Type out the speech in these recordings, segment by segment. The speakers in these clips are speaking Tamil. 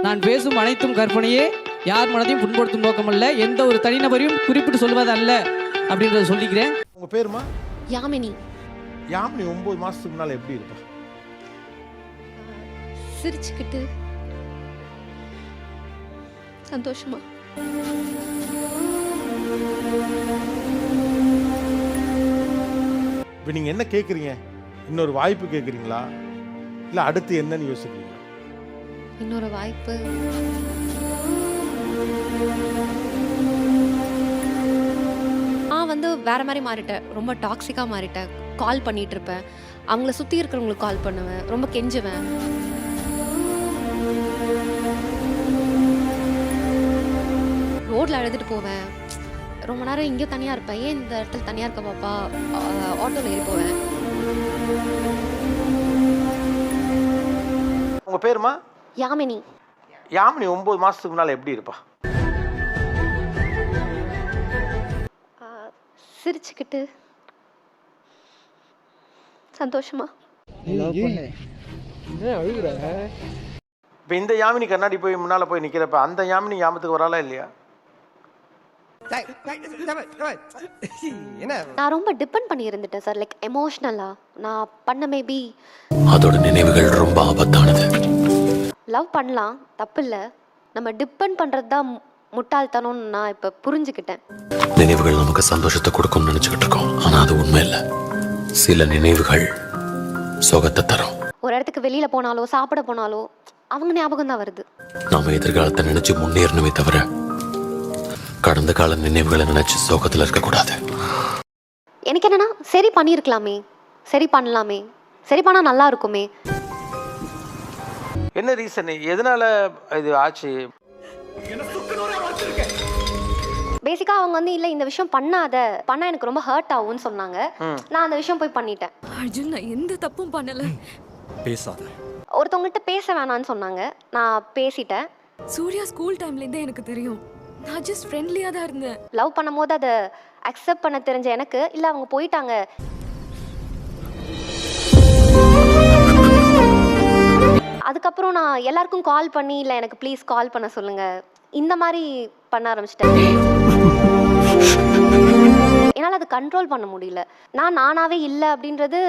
நான் பேசும் அனைத்தும் கற்பனையே, யார் மனதையும் புண்படுத்தும் நோக்கமல்ல, எந்த ஒரு தனிநபரையும் குறிப்பிட்டு சொல்வது அல்ல அப்படின்றத சொல்லிக்கிறேன். உங்க பேருமா? யாமினி. யாமினி 9 மாசத்துக்கு முன்னால எப்படி இருப்பா? சிரிச்சுக்கிட்டு சந்தோஷமா. இப்போ நீங்க என்ன கேட்குறீங்க? இன்னொரு வாய்ப்பு கேட்குறீங்களா, இல்லை அடுத்து என்னன்னு யோசிக்கிறீங்களா? இன்னொரு வாய்ப்பு. நான் வந்து வேற மாதிரி மாறிட்டேன், ரொம்ப டாக்ஸிக்காக மாறிட்டேன். கால் பண்ணிட்டு இருப்பேன், அவங்கள சுற்றி இருக்கிறவங்களுக்கு கால் பண்ணுவேன், ரொம்ப கெஞ்சுவேன். ரோட்டில் அழுதுட்டு போவேன், ரொம்ப நேரம் இங்கே தனியாக இருப்பேன். ஏன் இந்த இடத்துல தனியாக இருக்க பாப்பா, ஆட்டோவில் ஏறி போவேன். உங்க பேருமா? யாமினி. யாமினி 9 மாசத்துக்கு முன்னால எப்படி இருப்பா? சிரிச்சுக்கிட்டு சந்தோஷமா. இப்போ இந்த யாமினி கண்ணாடி போய் முன்னால போய் நிக்கிறப்ப அந்த யாமினி ஞாபகத்துக்கு வராளா இல்லையா? நான் ரொம்ப டிபெண்ட் பண்ணி இருந்துட்டேன் சார், லைக் எமோஷ்னலா நான் பண்ண மேபி. அதோட நினைவுகள் ரொம்ப ஆபத்தானது. லவ் பண்ணலாம், தப்பு இல்லை. நம்ம டிபெண்ட் பண்ணுறது தான் முட்டாள்தனம்னு நான் இப்போ புரிஞ்சுக்கிட்டேன். நினைவுகள் நமக்கு சந்தோஷத்தை கொடுக்கும்னு நினைச்சுக்கிட்டு இருக்கோம், ஆனா அது உண்மை இல்லை. சில நினைவுகள் சுகத்தை தரும். ஒரு இடத்துக்கு வெளியில போனாலோ சாப்பிட போனாலோ அவங்க ஞாபகம் தான் வருது. நாம எதிர்காலத்தை நினைச்சு முன்னேறணுமே தவிர கடந்த கால நினைவுகளை நினைச்சு சோகத்துல இருக்கக்கூடாது. எனக்கு என்னன்னா, சரி பண்ணியிருக்கலாமே, சரி பண்ணலாமே, சரி பண்ணா நல்லா இருக்குமே. என்ன ரீசன், எதனால இது ஆச்சு? பேசிக்கா அவங்க வந்து இல்லை இந்த விஷயம் பண்ணா எனக்கு ரொம்ப ஹர்ட் ஆகும்னு சொன்னாங்க. நான் அந்த விஷயம் போய் பண்ணிட்டேன். அர்ஜுன், நான் எந்த தப்பும் பண்ணல. பேசாத. ஒருத்தவங்ககிட்ட பேச வேணான்னு சொன்னாங்க, நான் பேசிட்டேன். சூர்யா ஸ்கூல் டைம்ல இருந்தே எனக்கு தெரியும், நான் ஜஸ்ட் ஃப்ரெண்ட்லியா தான் இருந்தேன். லவ் பண்ணும்போது அதை அக்செப்ட் பண்ண தெரிஞ்ச எனக்கு, இல்லை அவங்க போயிட்டாங்க. அதுக்கப்புறம் நான் எல்லாருக்கும் கால் பண்ணி, இல்லை எனக்கு ப்ளீஸ் கால் பண்ண சொல்லுங்க, இந்த மாதிரி பண்ண ஆரம்பிச்சிட்டேன். என்னால் அது கண்ட்ரோல் பண்ண முடியல. நானாவே இல்லை அப்படின்றது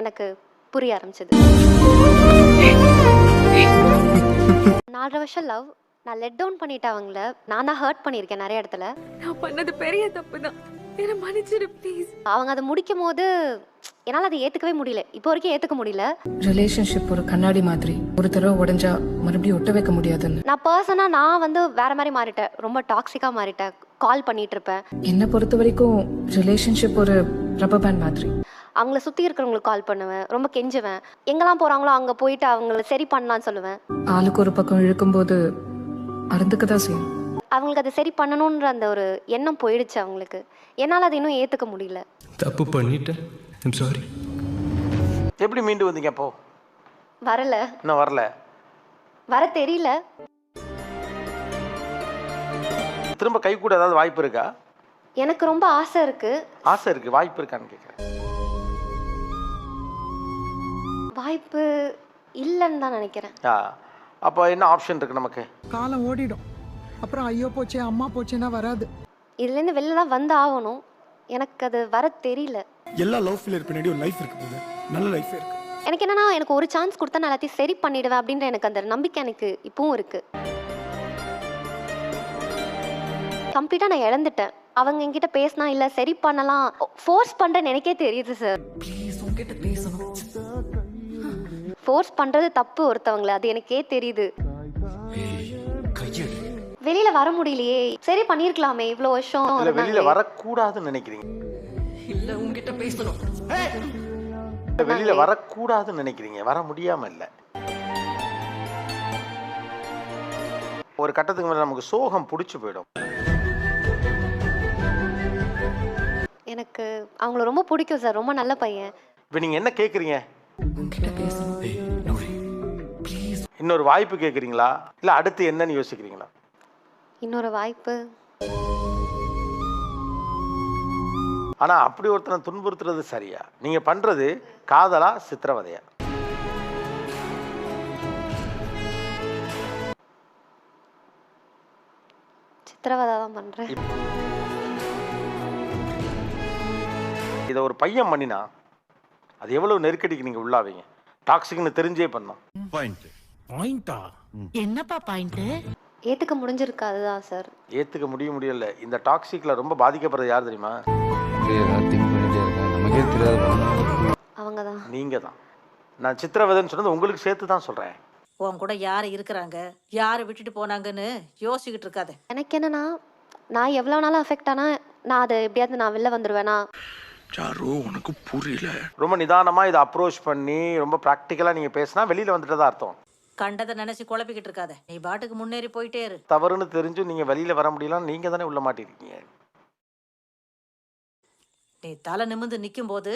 எனக்கு புரிய ஆரம்பிச்சது. 4 வருஷம் லவ், நான் லெட் டவுன் பண்ணிட்டேன் அவங்கள. நான் தான் ஹர்ட் பண்ணியிருக்கேன் நிறைய இடத்துல. நான் பண்ணது பெரிய தப்பு தான், என்ன மன்னிச்சிடு ப்ளீஸ். அவங்க அதை முடிக்கும் போது என்னால் அதை ஏற்றுக்கவே முடியல, இப்போ வரைக்கும் ஏற்றுக்க முடியல. ரிலேஷன்ஷிப் ஒரு கண்ணாடி மாதிரி, ஒரு தடவை உடைஞ்சா மறுபடியும் ஒட்ட வைக்க முடியாதுன்னு. நான் வந்து வேற மாதிரி மாறிட்டேன், ரொம்ப டாக்ஸிக்காக மாறிட்டேன். கால் பண்ணிட்டு இருப்பேன். என்னை பொறுத்த வரைக்கும் ரிலேஷன்ஷிப் ஒரு ரப்பர் பேண்ட் மாதிரி. அவங்கள சுற்றி இருக்கிறவங்களுக்கு கால் பண்ணுவேன், ரொம்ப கெஞ்சுவேன். எங்கெல்லாம் போகிறாங்களோ அங்கே போயிட்டு அவங்கள சரி பண்ணலான்னு சொல்லுவேன். ஆளுக்கு ஒரு பக்கம் இழுக்கும்போது அறந்துக்க தான் செய்யும். அவங்களுக்கு அதை சரி பண்ணணுன்ற அந்த ஒரு எண்ணம் போயிடுச்சு அவங்களுக்கு. என்னால் அதை இன்னும் ஏற்றுக்க முடியல. தப்பு பண்ணிட்டேன், ஐம் சாரி. எப்படி மீண்டு வந்தீங்க அப்போ? வரல. இன்னும் வரல? வர தெரியல. திரும்ப கை கூட ஏதாவது வாய்ப்பு இருக்கா? எனக்கு ரொம்ப ஆசை இருக்கு. ஆசை இருக்கு, வாய்ப்பு இருக்கான்னு கேட்குறேன். வாய்ப்பு இல்லைன்னு தான் நினைக்கிறேன். அப்போ என்ன ஆப்ஷன் இருக்கு நமக்கு? காலம் ஓடிடும், அப்புறம் ஐயோ போச்சே அம்மா போச்சேன்னா வராது. இதுலேருந்து வெளில தான் வந்து ஆகணும். எனக்கு அது வர தெரியல. எல்லா லவ் ஃபெயிலியர் பின்னாடி ஒரு லைஃப் இருக்கு போது, நல்ல லைஃப் இருக்கு. எனக்கு என்னன்னா, எனக்கு ஒரு சான்ஸ் கொடுத்தா நான் எல்லாத்தையும் சரி பண்ணிடுவேன் அப்படின்ற எனக்கு அந்த நம்பிக்கை எனக்கு இப்பவும் இருக்கு. கம்ப்ளீட்டாக நான் இழந்துட்டேன். அவங்க என்கிட்ட பேசினா இல்லை சரி பண்ணலாம், ஃபோர்ஸ் பண்ணுறேன்னு எனக்கே தெரியுது சார். ஃபோர்ஸ் பண்ணுறது தப்பு ஒருத்தவங்களை, அது எனக்கே தெரியுது. வெளியில வர முடியலையே, சரி பண்ணிருக்கலாமே இவ்வளோ வருஷம். வெளியில வரக்கூடாதுன்னு நினைக்கிறீங்க? இல்ல உங்ககிட்ட பேசணும். வெளியில வரக்கூடாதுன்னு நினைக்கிறீங்க, வர முடியாம இல்ல. ஒரு கட்டத்துக்கு மேல நமக்கு சோகம் பிடிச்சு போயிடும். எனக்கு அவங்கள ரொம்ப பிடிக்கும் சார், ரொம்ப நல்ல பையன். இப்போ நீங்க என்ன கேக்குறீங்க? உங்ககிட்ட பேசணும். இன்னொரு வாய்ப்பு கேக்குறீங்களா, இல்ல அடுத்து என்னன்னு யோசிக்கிறீங்களா? இன்னொரு வாய்ப்பு. ஆனா அப்படி ஒருத்தனை துன்புறுத்துறது சரியா? நீங்க பண்றது காதலா சித்திரவதையா? சித்திரவதை தான் பண்றேன். இதை ஒரு பையன் பண்ணினா அது எவ்வளவு நெருக்கடிக்கு நீங்க உள்ளாவீங்க. டாக்ஸிக்னு தெரிஞ்சே பண்ணோம். பாயிண்டா என்னப்பா பாயிண்ட்? ஏத்துக்க முடிஞ்சிருக்காதுதான் சார். ஏத்துக்க முடியல. இந்த டாக்ஸிக்ல ரொம்ப பாதிக்கப்படுறது யார் தெரியுமா? அவங்க தான். நீங்க தான். நான் சித்திரவதைன்னு சொன்னது உங்களுக்கு சேர்த்து தான் சொல்றேன். உன் கூட யாரு இருக்கிறாங்க, யாரை விட்டுட்டு போனாங்கன்னு யோசிச்சுக்கிட்டு இருக்காத. எனக்கு என்னன்னா, நான் எவ்வளவு நாளா அஃபெக்ட் ஆனா நான் அதை எப்படியாவது நான் வெளில வந்துருவேனா. சாரு உனக்கு புரியல. ரொம்ப நிதானமா இதை அப்ரோச் பண்ணி ரொம்ப ப்ராக்டிக்கலா நீங்க பேசினா வெளியில வந்துட்டதா அர்த்தம். கண்டதை நினைச்சு குழப்பிக்கிட்டு இருக்காத. நீ பாட்டுக்கு முன்னேறி போயிட்டே இரு. தவறுன்னு தெரிஞ்சு நீங்க வெளியில வர முடியலாம், நீங்க தானே உள்ள மாட்டிருக்கீங்க. நீ தலை நிமிர்ந்து நிற்கும் போது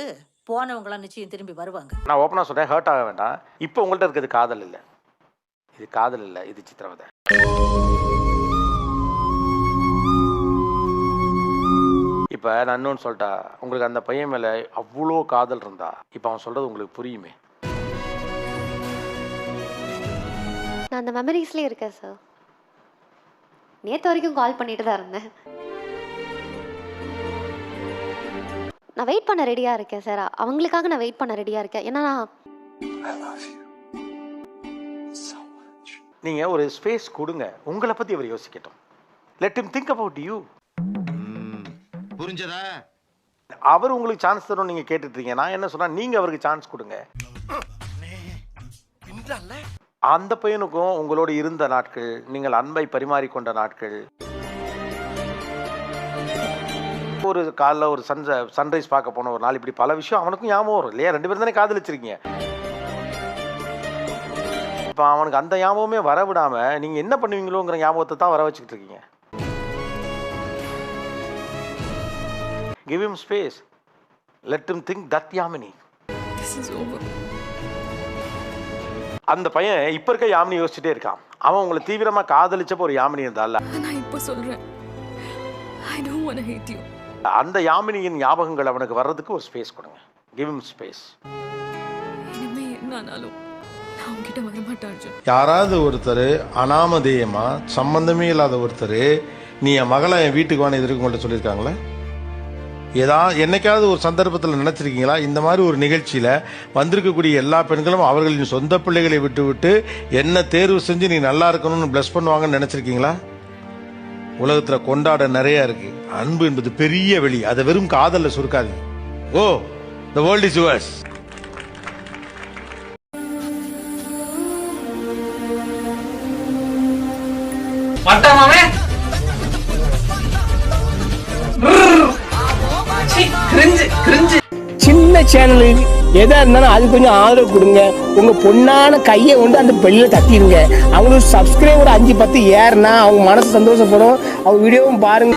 போனவங்களாம் நிச்சயம் திரும்பி வருவாங்க. நான் ஓப்பனா சொல்றேன், ஹர்ட் ஆக வேண்டாம். இப்போ உங்கள்ட்ட இருக்கிறது காதல் இல்லை, இது காதல் இல்லை, இது சித்திரவதை. இப்போ நான் இன்னொன்று சொல்லிட்டா, உங்களுக்கு அந்த பையன் மேலே அவ்வளோ காதல் இருந்தா இப்போ அவன் சொல்றது உங்களுக்கு புரியுமே. நான் அந்த மெமரிஸ்லயே இருக்கேன் சார். நேற்று வரைக்கும் கால் பண்ணிட்டு தான் இருந்தேன். நான் வெயிட் பண்ண ரெடியா இருக்கேன் சார். அவங்களுக்காக நான் வெயிட் பண்ண ரெடியா இருக்கேன். ஏன்னா நீங்க ஒரு ஸ்பேஸ் கொடுங்க, உங்களை பத்தி அவர் யோசிக்கட்டும். Let him think about you. புரிஞ்சதா? அவர் உங்களுக்கு சான்ஸ் தரும் நீங்க கேட்டுட்டு இருக்கீங்க. நான் என்ன சொன்னா, நீங்க அவருக்கு சான்ஸ் கொடுங்க. அந்த பையனுக்கும் உங்களோட இருந்த நாட்கள், நீங்கள் அன்பை பரிமாறிக்கொண்ட நாட்கள், ஒரு காலைல ஒரு சன்ரைஸ் பார்க்க போன ஒரு நாள், இப்படி பல விஷயம் அவனுக்கும் ஞாபகம் வரும் இல்லையா? 2 பேரும் தானே காதலிச்சிருக்கீங்க. இப்போ அவனுக்கு அந்த ஞாபகமே வர விடாம நீங்க என்ன பண்ணுவீங்களோங்கிற ஞாபகத்தை தான் வர வச்சுக்கிட்டு இருக்கீங்க. Give him space. Let him think that Yamini. This is over. அந்த பையன் இப்ப இருக்க யாமினி யோசிச்சுட்டே இருக்கான். அவன் உங்களை தீவிரமா காதலிச்சப்போ ஒரு யாமினி இருந்தால, நான் இப்ப சொல்றேன், I don't want to hate you. அந்த யாமினியின் ஞாபகங்கள் அவனுக்கு வர்றதுக்கு ஒரு ஸ்பேஸ் கொடுங்க. Give him space. இனிமே என்னானாலும் நான் உங்ககிட்ட வர மாட்டேன் அர்ஜுன். யாராவது ஒருத்தர் அனாமதேயமா சம்பந்தமே இல்லாத ஒருத்தர் நீ என் மகளை என் வீட்டுக்கு வான்னு எதிர்க்க உங்கள்கிட்ட சொல்லியிருக்காங்களே, என்னைக்காவது ஒரு சந்தர்ப்பத்தில் நினைச்சிருக்கீங்களா? இந்த மாதிரி ஒரு நிகழ்ச்சியில வந்திருக்கக்கூடிய எல்லா பெண்களும் அவர்களின் சொந்த பிள்ளைகளை விட்டு விட்டு என்ன தேர்வு செஞ்சு நீ நல்லா இருக்கணும்னு பிளஸ் பண்ணுவாங்கன்னு நினைச்சிருக்கீங்களா? உலகத்துல கொண்டாட நிறைய இருக்கு. அன்பு என்பது பெரிய வெளி, அதை வெறும் காதல்ல சுருக்காதீங்க. ஓ, the world is yours. சின்ன சேனலுக்கு எதா இருந்தாலும் அது கொஞ்சம் ஆதரவு கொடுங்க. உங்க பொண்ணான கையை கொண்டு அந்த பெல்ல தட்டிடுங்க. அவங்களுக்கு சப்ஸ்கிரைபர் 5-10 ஏறுனா அவங்க மனசு சந்தோஷப்படும். அவங்க வீடியோவும் பாருங்க.